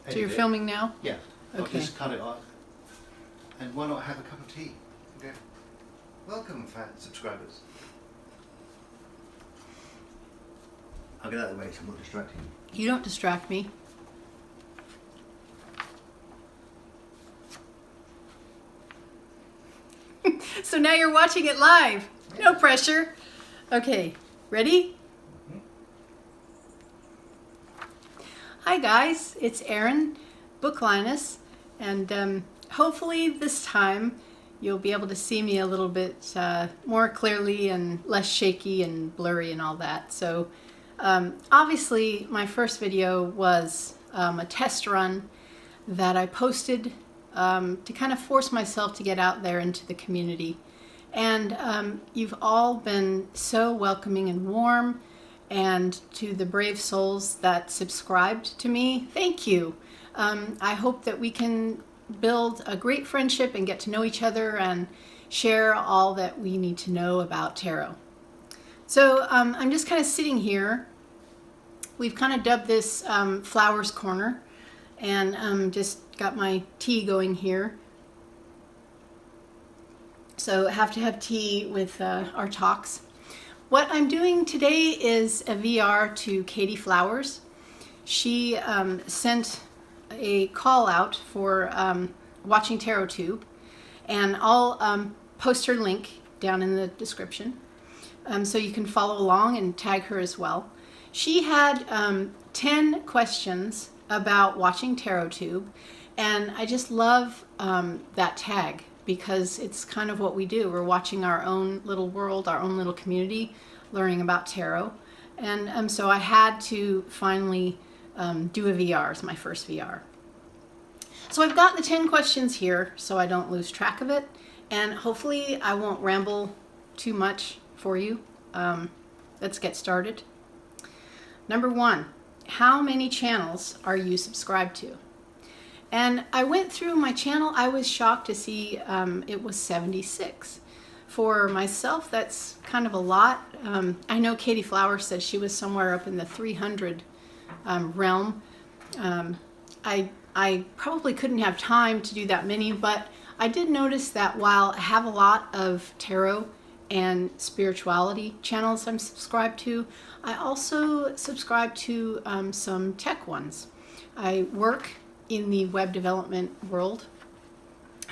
So you're filming now? Yeah. Okay. I'll just cut it off. And why not have a cup of tea? Okay. Welcome, subscribers. I'll get out of the way so I'm not distracting you. You don't distract me. So now you're watching it live. No pressure. Okay, ready? Hi guys, it's Erin, Book Linus, and hopefully this time you'll be able to see me a little bit more clearly and less shaky and blurry and all that. So obviously my first video was a test run that I posted to kind of force myself to get out there into the community. And you've all been so welcoming and warm, and to the brave souls that subscribed to me, thank you. I hope that we can build a great friendship and get to know each other and share all that we need to know about tarot. So I'm just kind of sitting here. We've kind of dubbed this Flowers Corner, and just got my tea going here. So I have to have tea with our talks. What I'm doing today is a VR to Katyflowers. She sent a call out for WatchTarotTube, and I'll post her link down in the description so you can follow along and tag her as well. She had 10 questions about watching TarotTube, and I just love that tag because it's kind of what we do. We're watching our own little world, our own little community, learning about tarot. And so I had to finally do a VR as my first VR. So I've got the 10 questions here so I don't lose track of it, and hopefully I won't ramble too much for you. Let's get started. Number 1, how many channels are you subscribed to? And I went through my channel. I was shocked to see it was 76. For myself, that's kind of a lot. I know Katyflowers said she was somewhere up in the 300 realm. I probably couldn't have time to do that many, but I did notice that while I have a lot of tarot and spirituality channels I'm subscribed to, I also subscribe to some tech ones. I work in the web development world.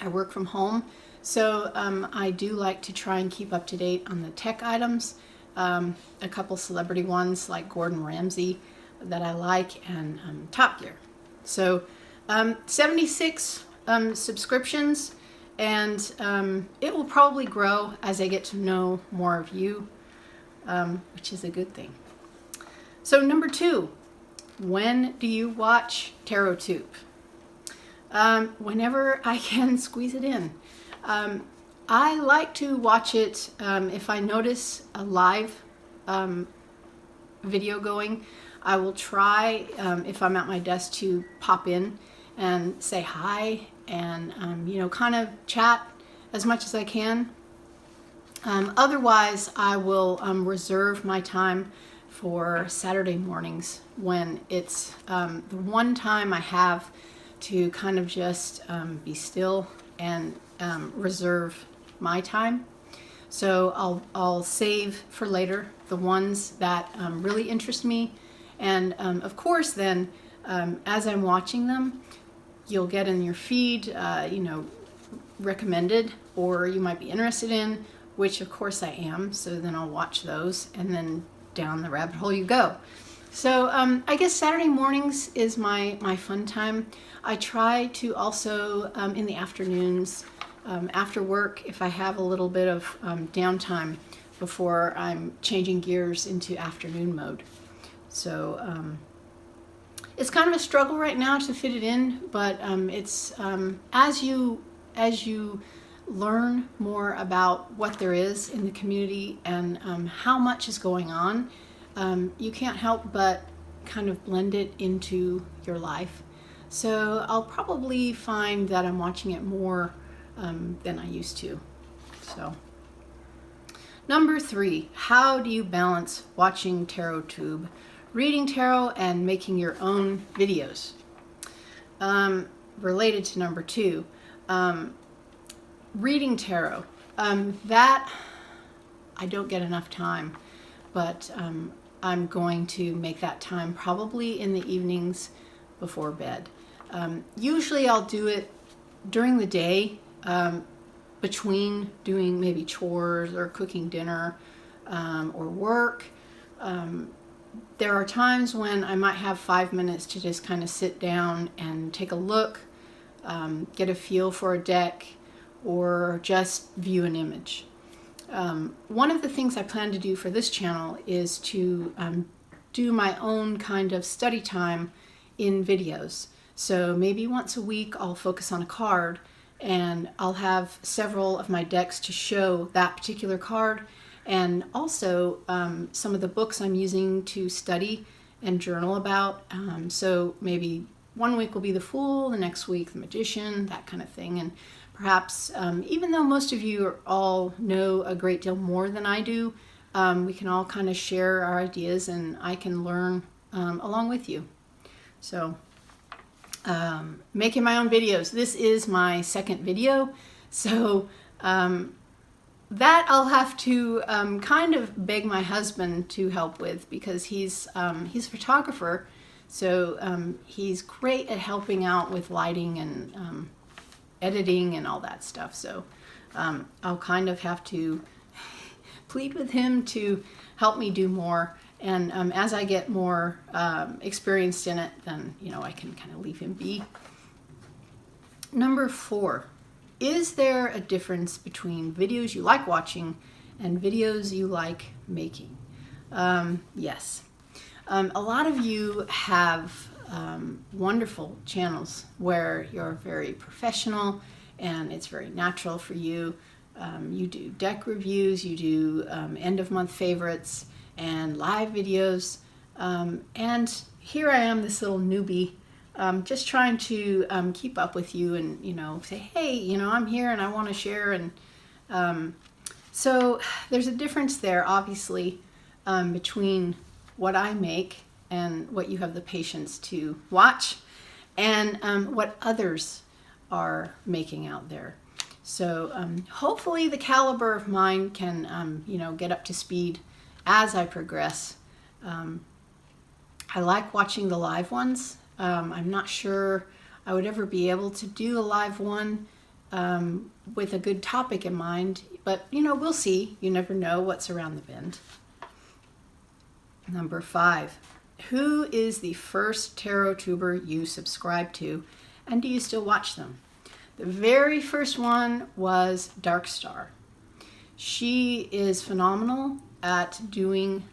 I work from home, so I do like to try and keep up to date on the tech items. A couple celebrity ones like Gordon Ramsay that I like, and Top Gear. So 76 subscriptions, and it will probably grow as I get to know more of you, which is a good thing. So number 2, when do you watch TarotTube? Whenever I can squeeze it in. I like to watch it if I notice a live video going. I will try, if I'm at my desk, to pop in and say hi and, you know, kind of chat as much as I can. Otherwise, I will reserve my time for Saturday mornings when it's the one time I have to kind of just be still and reserve my time. So I'll save for later the ones that really interest me. And of course then, as I'm watching them, you'll get in your feed, you know, recommended, or you might be interested in, which of course I am. So then I'll watch those, and then down the rabbit hole you go. So I guess Saturday mornings is my fun time. I try to also in the afternoons, after work, if I have a little bit of downtime before I'm changing gears into afternoon mode. So it's kind of a struggle right now to fit it in, but it's as you learn more about what there is in the community and how much is going on, you can't help but kind of blend it into your life. So I'll probably find that I'm watching it more than I used to. So number 3, how do you balance watching TarotTube, reading tarot, and making your own videos? related to number 2, reading tarot. That I don't get enough time, but I'm going to make that time probably in the evenings before bed. Usually I'll do it during the day, between doing maybe chores or cooking dinner or work. There are times when I might have 5 minutes to just kind of sit down and take a look, get a feel for a deck, or just view an image. One of the things I plan to do for this channel is to do my own kind of study time in videos. So maybe once a week I'll focus on a card, and I'll have several of my decks to show that particular card, and also some of the books I'm using to study and journal about. So maybe one week will be the Fool, the next week the Magician, that kind of thing. And perhaps, even though most of you all know a great deal more than I do, we can all kind of share our ideas, and I can learn along with you. So, making my own videos. This is my second video, so that I'll have to kind of beg my husband to help with, because he's a photographer, so he's great at helping out with lighting and editing and all that stuff. So I'll kind of have to plead with him to help me do more. And as I get more experienced in it, then, you know, I can kind of leave him be. Number 4, is there a difference between videos you like watching and videos you like making? Yes. A lot of you have wonderful channels where you're very professional and it's very natural for you. You do deck reviews, you do end of month favorites and live videos, and here I am, this little newbie, just trying to keep up with you and, you know, say, hey, you know, I'm here and I want to share. And so there's a difference there, obviously, between what I make and what you have the patience to watch, and what others are making out there. So hopefully the caliber of mine can, you know, get up to speed as I progress. I like watching the live ones. I'm not sure I would ever be able to do a live one with a good topic in mind, but, you know, we'll see. You never know what's around the bend. Number 5, who is the first tarot tuber you subscribed to, and do you still watch them? The very first one was DarkStar. She is phenomenal at doing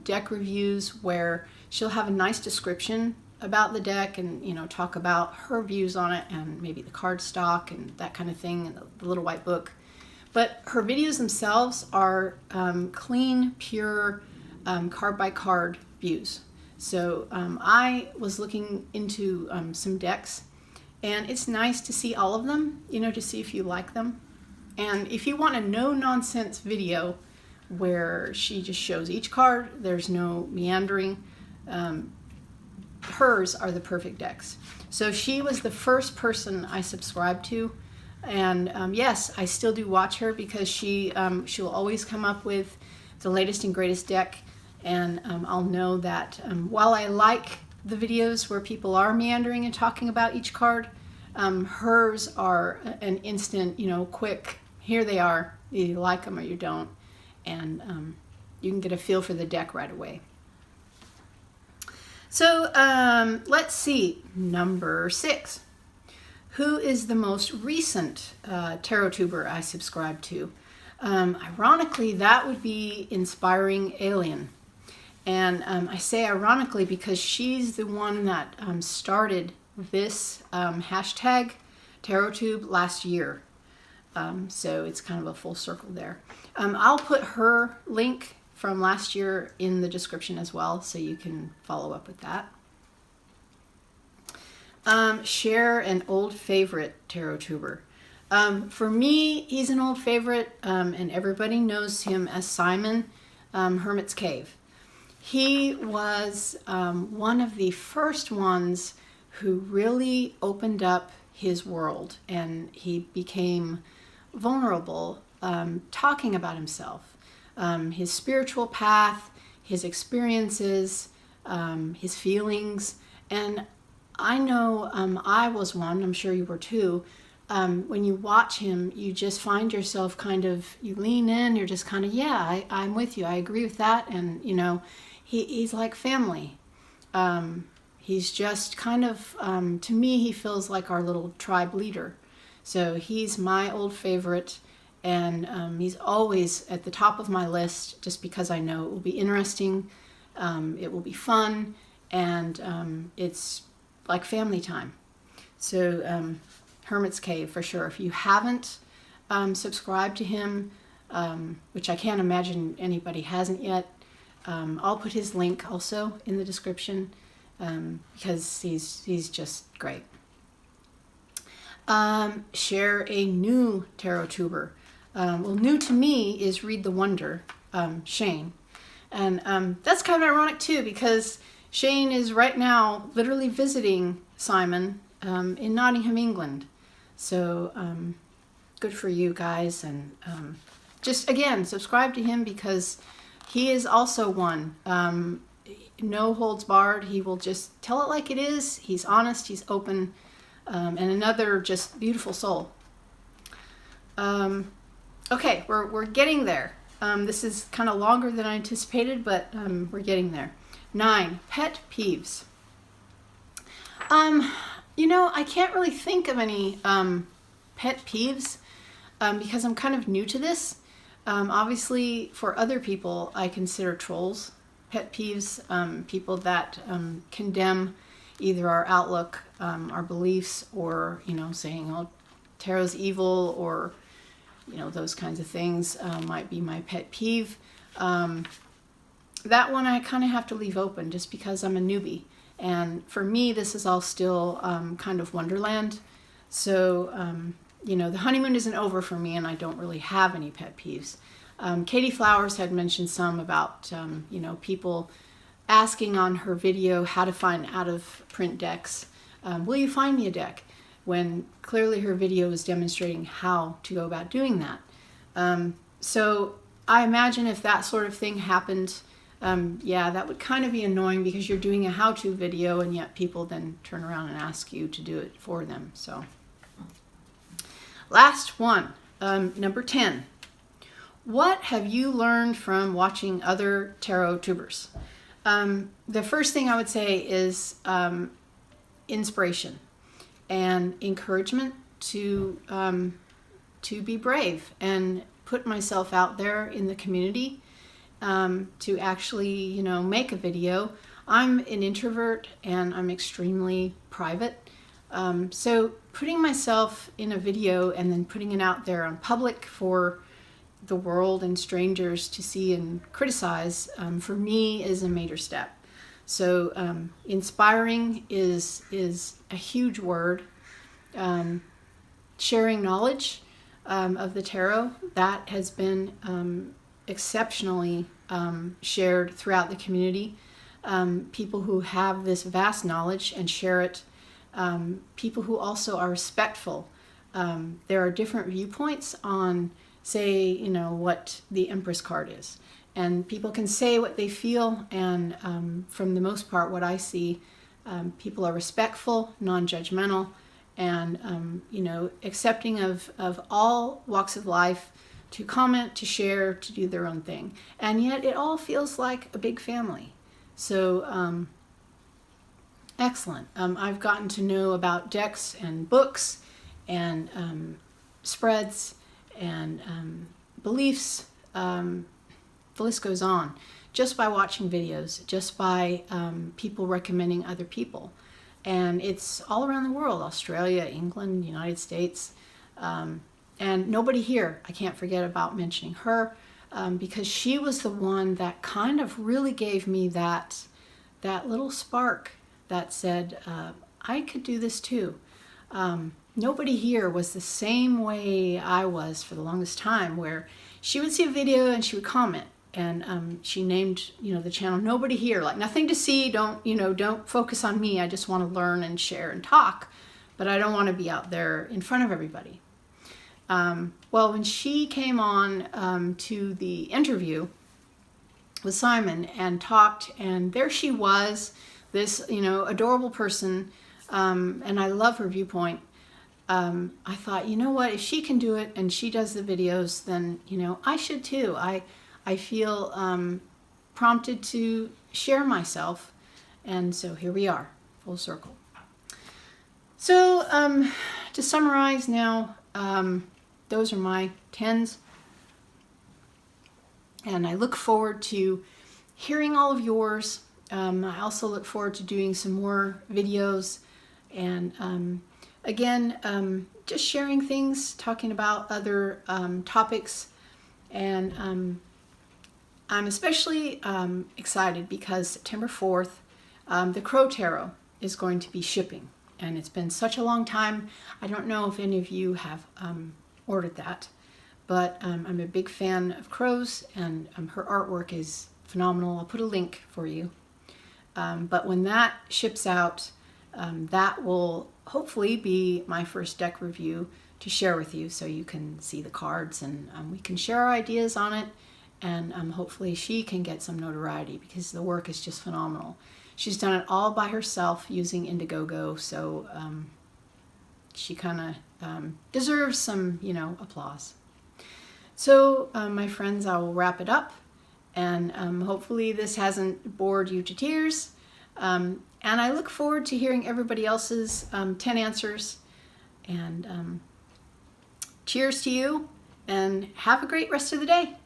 deck reviews where she'll have a nice description about the deck and, you know, talk about her views on it and maybe the card stock and that kind of thing, and the little white book. But her videos themselves are clean, pure, card by card views. So I was looking into some decks, and it's nice to see all of them, you know, to see if you like them. And if you want a no-nonsense video where she just shows each card, there's no meandering, hers are the perfect decks. So she was the first person I subscribed to, and yes, I still do watch her, because she'll always come up with the latest and greatest deck. And I'll know that while I like the videos where people are meandering and talking about each card, hers are an instant, you know, quick, here they are, you like them or you don't, and you can get a feel for the deck right away. So let's see, number 6. Who is the most recent tarot tuber I subscribed to? Ironically, that would be Inspiring Alien. And I say ironically because she's the one that started this hashtag TarotTube last year. So it's kind of a full circle there. I'll put her link from last year in the description as well, so you can follow up with that. Share an old favorite tarot tuber. For me, he's an old favorite, and everybody knows him as Simon, Hermit's Cave. He was one of the first ones who really opened up his world, and he became vulnerable, talking about himself, his spiritual path, his experiences, his feelings. And I know I was one, I'm sure you were too. When you watch him, you just find yourself kind of, you lean in, you're just kind of, yeah, I'm with you. I agree with that. And, you know, he's like family. He's just kind of, to me, he feels like our little tribe leader. So he's my old favorite, and he's always at the top of my list just because I know it will be interesting, it will be fun, and it's like family time. So Hermit's Cave for sure. If you haven't subscribed to him, which I can't imagine anybody hasn't yet, I'll put his link also in the description, because he's just great. Share a new TarotTuber. Well, new to me is Read the Wonder, Shane. And that's kind of ironic too, because Shane is right now literally visiting Simon in Nottingham, England. So good for you guys. And just, again, subscribe to him, because he is also one. No holds barred. He will just tell it like it is. He's honest. He's open. And another just beautiful soul. Okay, we're getting there. This is kind of longer than I anticipated, but we're getting there. 9, pet peeves. You know, I can't really think of any pet peeves because I'm kind of new to this. Obviously, for other people, I consider trolls pet peeves, people that condemn either our outlook, our beliefs, or, you know, saying, oh, tarot's evil, or, you know, those kinds of things might be my pet peeve. That one I kind of have to leave open just because I'm a newbie. And for me, this is all still kind of Wonderland. So, you know, the honeymoon isn't over for me, and I don't really have any pet peeves. Katyflowers had mentioned some about, you know, people asking on her video how to find out-of-print decks. Will you find me a deck? When clearly her video is demonstrating how to go about doing that. So I imagine if that sort of thing happened, yeah, that would kind of be annoying, because you're doing a how-to video and yet people then turn around and ask you to do it for them. So last one, number 10. What have you learned from watching other TarotTubers? The first thing I would say is inspiration and encouragement to be brave and put myself out there in the community, to actually, you know, make a video. I'm an introvert and I'm extremely private. So putting myself in a video and then putting it out there on public for the world and strangers to see and criticize, for me, is a major step. So inspiring is a huge word. Sharing knowledge of the tarot, that has been exceptionally shared throughout the community. People who have this vast knowledge and share it. People who also are respectful. There are different viewpoints on, say, you know, what the Empress card is. And people can say what they feel, and from the most part, what I see, people are respectful, non-judgmental, and, you know, accepting of all walks of life, to comment, to share, to do their own thing. And yet it all feels like a big family. So excellent. I've gotten to know about decks and books and spreads and beliefs. The list goes on, just by watching videos, just by people recommending other people. And it's all around the world: Australia, England, United States. And nobody here, I can't forget about mentioning her, because she was the one that kind of really gave me that little spark that said, I could do this too. Nobody here was the same way I was for the longest time, where she would see a video and she would comment. And she named, the channel Nobody Here, like nothing to see, don't focus on me. I just want to learn and share and talk, but I don't want to be out there in front of everybody. Well, when she came on to the interview with Simon and talked, and there she was, this, adorable person, and I love her viewpoint. I thought, you know what, if she can do it and she does the videos, then, I should too. I feel prompted to share myself, and so here we are, full circle. So to summarize now, those are my 10s, and I look forward to hearing all of yours. I also look forward to doing some more videos, and again, just sharing things, talking about other topics, and I'm especially excited because September 4th, the Crow Tarot is going to be shipping, and it's been such a long time. I don't know if any of you have ordered that, but I'm a big fan of crows, and her artwork is phenomenal. I'll put a link for you. But when that ships out, that will hopefully be my first deck review to share with you, so you can see the cards, and we can share our ideas on it, and hopefully she can get some notoriety because the work is just phenomenal. She's done it all by herself using Indiegogo, so she kind of deserves some, applause. So, my friends, I will wrap it up, and hopefully this hasn't bored you to tears. And I look forward to hearing everybody else's 10 answers. And cheers to you, and have a great rest of the day.